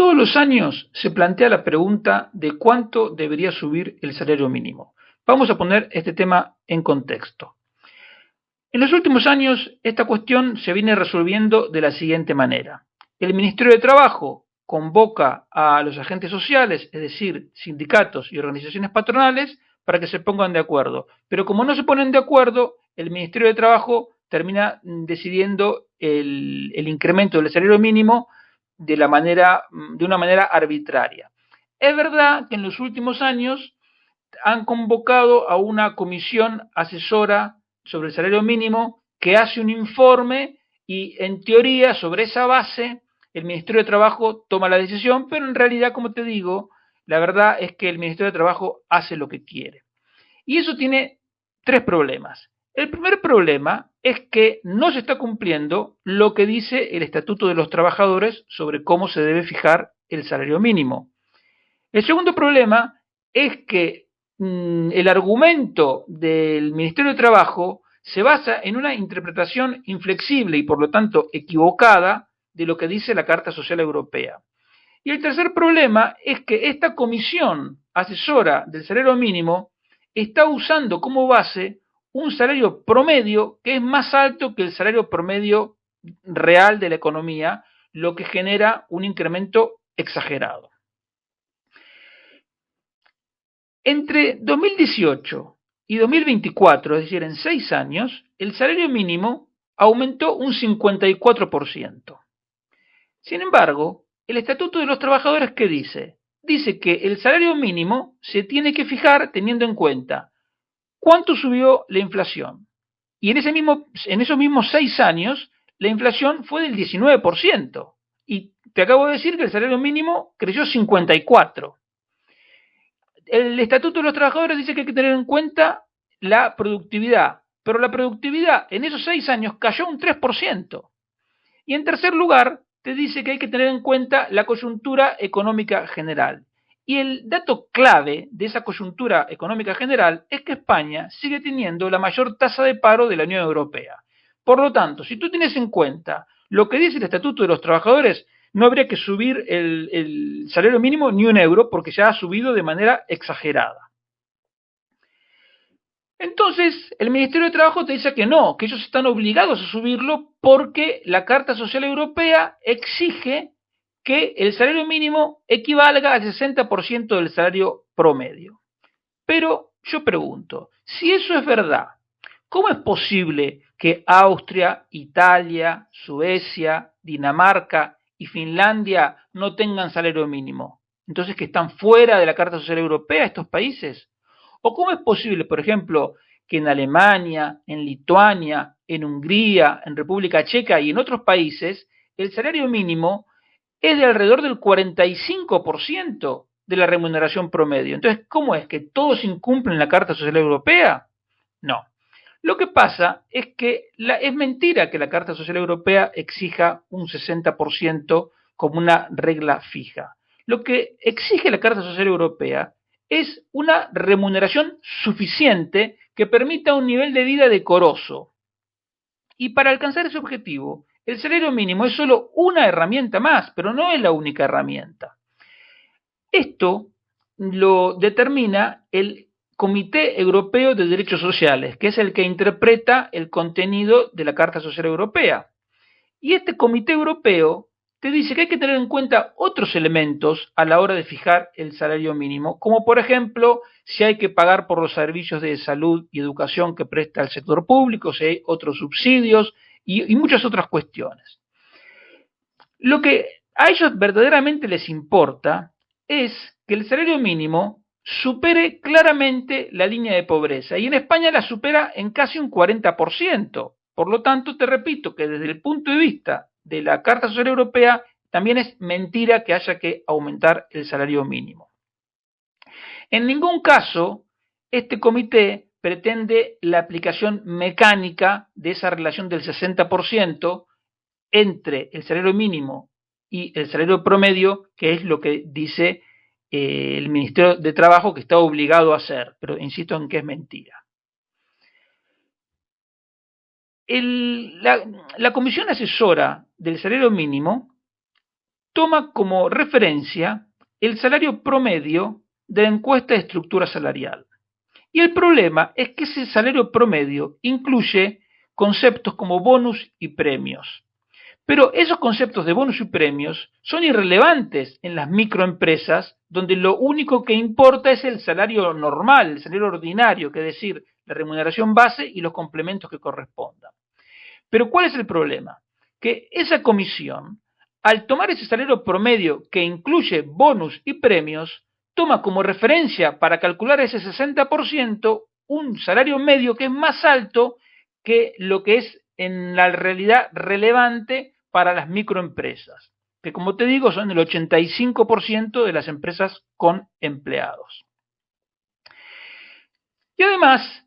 Todos los años se plantea la pregunta de cuánto debería subir el salario mínimo. Vamos a poner este tema en contexto. En los últimos años, esta cuestión se viene resolviendo de la siguiente manera. El Ministerio de Trabajo convoca a los agentes sociales, es decir, sindicatos y organizaciones patronales, para que se pongan de acuerdo. Pero como no se ponen de acuerdo, el Ministerio de Trabajo termina decidiendo el incremento del salario mínimo de una manera arbitraria. Es verdad que en los últimos años han convocado a una comisión asesora sobre el salario mínimo que hace un informe y en teoría sobre esa base el Ministerio de Trabajo toma la decisión, pero en realidad, como te digo, la verdad es que el Ministerio de Trabajo hace lo que quiere. Y eso tiene tres problemas. El primer problema es que no se está cumpliendo lo que dice el Estatuto de los Trabajadores sobre cómo se debe fijar el salario mínimo. El segundo problema es que el argumento del Ministerio de Trabajo se basa en una interpretación inflexible y por lo tanto equivocada de lo que dice la Carta Social Europea. Y el tercer problema es que esta comisión asesora del salario mínimo está usando como base un salario promedio que es más alto que el salario promedio real de la economía, lo que genera un incremento exagerado. Entre 2018 y 2024, es decir, en 6 años, el salario mínimo aumentó un 54%. Sin embargo, el Estatuto de los Trabajadores, ¿qué dice? Dice que el salario mínimo se tiene que fijar teniendo en cuenta cuánto subió la inflación. Y en esos mismos 6 años, la inflación fue del 19%. Y te acabo de decir que el salario mínimo creció 54%. El Estatuto de los Trabajadores dice que hay que tener en cuenta la productividad, pero la productividad en esos 6 años cayó un 3%. Y en tercer lugar, te dice que hay que tener en cuenta la coyuntura económica general. Y el dato clave de esa coyuntura económica general es que España sigue teniendo la mayor tasa de paro de la Unión Europea. Por lo tanto, si tú tienes en cuenta lo que dice el Estatuto de los Trabajadores, no habría que subir el salario mínimo ni un euro porque ya ha subido de manera exagerada. Entonces, el Ministerio de Trabajo te dice que no, que ellos están obligados a subirlo porque la Carta Social Europea exige que el salario mínimo equivalga al 60% del salario promedio. Pero yo pregunto, si eso es verdad, ¿cómo es posible que Austria, Italia, Suecia, Dinamarca y Finlandia no tengan salario mínimo? Entonces, ¿que están fuera de la Carta Social Europea estos países? ¿O cómo es posible, por ejemplo, que en Alemania, en Lituania, en Hungría, en República Checa y en otros países el salario mínimo es de alrededor del 45% de la remuneración promedio? Entonces, ¿cómo es que todos incumplen la Carta Social Europea? No. Lo que pasa es que es mentira que la Carta Social Europea exija un 60% como una regla fija. Lo que exige la Carta Social Europea es una remuneración suficiente que permita un nivel de vida decoroso. Y para alcanzar ese objetivo, el salario mínimo es solo una herramienta más, pero no es la única herramienta. Esto lo determina el Comité Europeo de Derechos Sociales, que es el que interpreta el contenido de la Carta Social Europea. Y este Comité Europeo te dice que hay que tener en cuenta otros elementos a la hora de fijar el salario mínimo, como por ejemplo si hay que pagar por los servicios de salud y educación que presta el sector público, si hay otros subsidios y muchas otras cuestiones. Lo que a ellos verdaderamente les importa es que el salario mínimo supere claramente la línea de pobreza y en España la supera en casi un 40%. Por lo tanto, te repito que desde el punto de vista de la Carta Social Europea también es mentira que haya que aumentar el salario mínimo. En ningún caso este comité pretende la aplicación mecánica de esa relación del 60% entre el salario mínimo y el salario promedio, que es lo que dice el Ministerio de Trabajo que está obligado a hacer, pero insisto en que es mentira. La Comisión Asesora del Salario Mínimo toma como referencia el salario promedio de la encuesta de estructura salarial. Y el problema es que ese salario promedio incluye conceptos como bonus y premios. Pero esos conceptos de bonus y premios son irrelevantes en las microempresas, donde lo único que importa es el salario normal, el salario ordinario, que es decir, la remuneración base y los complementos que correspondan. Pero ¿cuál es el problema? Que esa comisión, al tomar ese salario promedio que incluye bonus y premios, toma como referencia para calcular ese 60% un salario medio que es más alto que lo que es en la realidad relevante para las microempresas, que como te digo son el 85% de las empresas con empleados. Y además,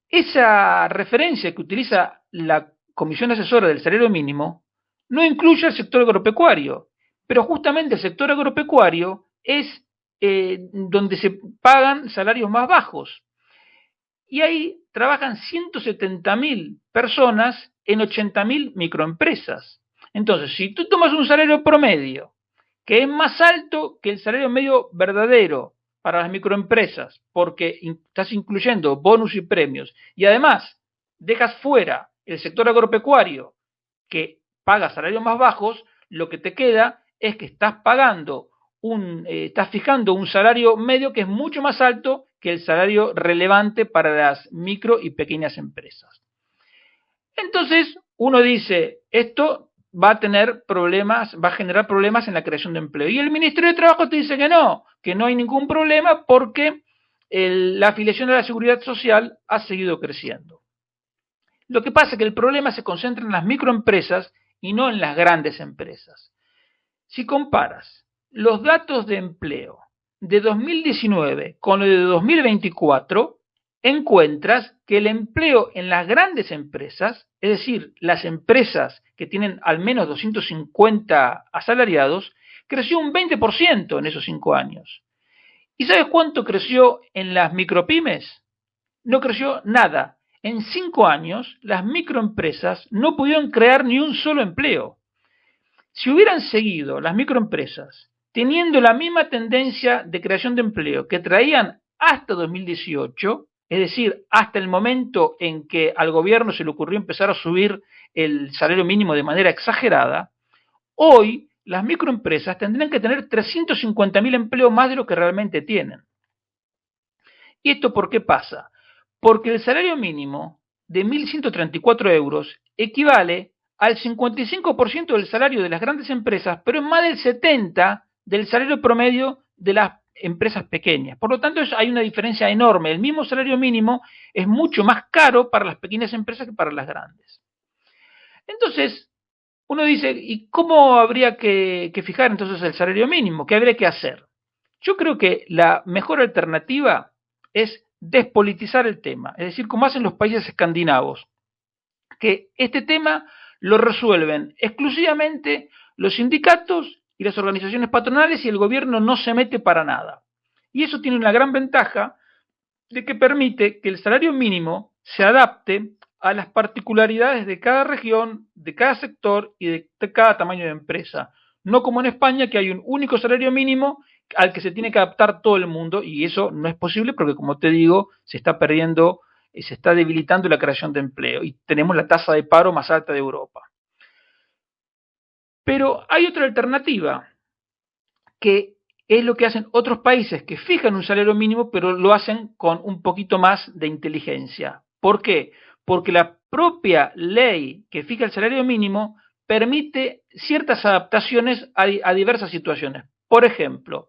esa referencia que utiliza la Comisión Asesora del Salario Mínimo no incluye al sector agropecuario, pero justamente el sector agropecuario es donde se pagan salarios más bajos. Y ahí trabajan 170.000 personas en 80.000 microempresas. Entonces, si tú tomas un salario promedio que es más alto que el salario medio verdadero para las microempresas, porque estás incluyendo bonus y premios, y además dejas fuera el sector agropecuario que paga salarios más bajos, lo que te queda es que estás pagando estás fijando un salario medio que es mucho más alto que el salario relevante para las micro y pequeñas empresas. Entonces, uno dice, esto va a tener problemas, va a generar problemas en la creación de empleo. Y el Ministerio de Trabajo te dice que no hay ningún problema porque la afiliación a la Seguridad Social ha seguido creciendo. Lo que pasa es que el problema se concentra en las microempresas y no en las grandes empresas. Si comparas los datos de empleo de 2019 con los de 2024, encuentras que el empleo en las grandes empresas, es decir, las empresas que tienen al menos 250 asalariados, creció un 20% en esos 5 años. ¿Y sabes cuánto creció en las micropymes? No creció nada. En 5 años, las microempresas no pudieron crear ni un solo empleo. Si hubieran seguido las microempresas teniendo la misma tendencia de creación de empleo que traían hasta 2018, es decir, hasta el momento en que al gobierno se le ocurrió empezar a subir el salario mínimo de manera exagerada, hoy las microempresas tendrían que tener 350.000 empleos más de lo que realmente tienen. ¿Y esto por qué pasa? Porque el salario mínimo de 1.134 euros equivale al 55% del salario de las grandes empresas, pero es más del 70% del salario promedio de las empresas pequeñas. Por lo tanto, hay una diferencia enorme. El mismo salario mínimo es mucho más caro para las pequeñas empresas que para las grandes. Entonces, uno dice, ¿y cómo habría que fijar entonces el salario mínimo? ¿Qué habría que hacer? Yo creo que la mejor alternativa es despolitizar el tema, es decir, como hacen los países escandinavos, que este tema lo resuelven exclusivamente los sindicatos y las organizaciones patronales y el gobierno no se mete para nada. Y eso tiene una gran ventaja de que permite que el salario mínimo se adapte a las particularidades de cada región, de cada sector y de cada tamaño de empresa. No como en España, que hay un único salario mínimo al que se tiene que adaptar todo el mundo, y eso no es posible porque, como te digo, se está perdiendo, se está debilitando la creación de empleo y tenemos la tasa de paro más alta de Europa. Pero hay otra alternativa, que es lo que hacen otros países que fijan un salario mínimo, pero lo hacen con un poquito más de inteligencia. ¿Por qué? Porque la propia ley que fija el salario mínimo permite ciertas adaptaciones a diversas situaciones. Por ejemplo,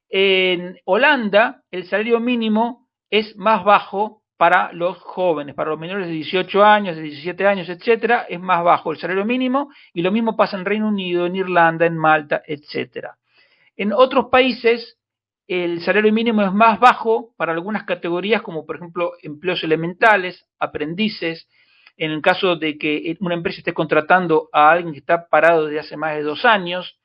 en Holanda el salario mínimo es más bajo para los jóvenes, para los menores de 18 años, de 17 años, etcétera, es más bajo el salario mínimo, y lo mismo pasa en Reino Unido, en Irlanda, en Malta, etcétera. En otros países el salario mínimo es más bajo para algunas categorías, como por ejemplo empleos elementales, aprendices, en el caso de que una empresa esté contratando a alguien que está parado desde hace más de 2 años.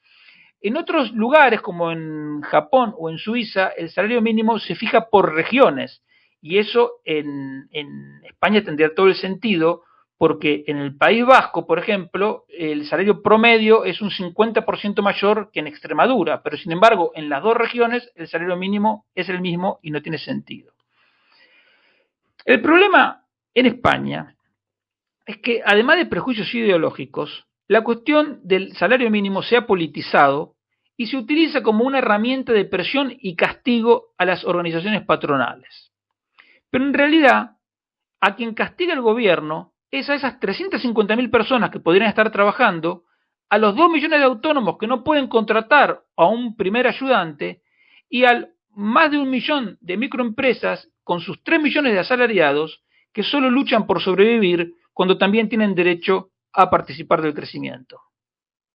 En otros lugares, como en Japón o en Suiza, el salario mínimo se fija por regiones, y eso en España tendría todo el sentido, porque en el País Vasco, por ejemplo, el salario promedio es un 50% mayor que en Extremadura, pero sin embargo, en las dos regiones el salario mínimo es el mismo y no tiene sentido. El problema en España es que, además de prejuicios ideológicos, la cuestión del salario mínimo se ha politizado y se utiliza como una herramienta de presión y castigo a las organizaciones patronales. Pero en realidad, a quien castiga el gobierno es a esas 350.000 personas que podrían estar trabajando, a los 2 millones de autónomos que no pueden contratar a un primer ayudante y al más de 1 millón de microempresas con sus 3 millones de asalariados que solo luchan por sobrevivir cuando también tienen derecho a participar del crecimiento.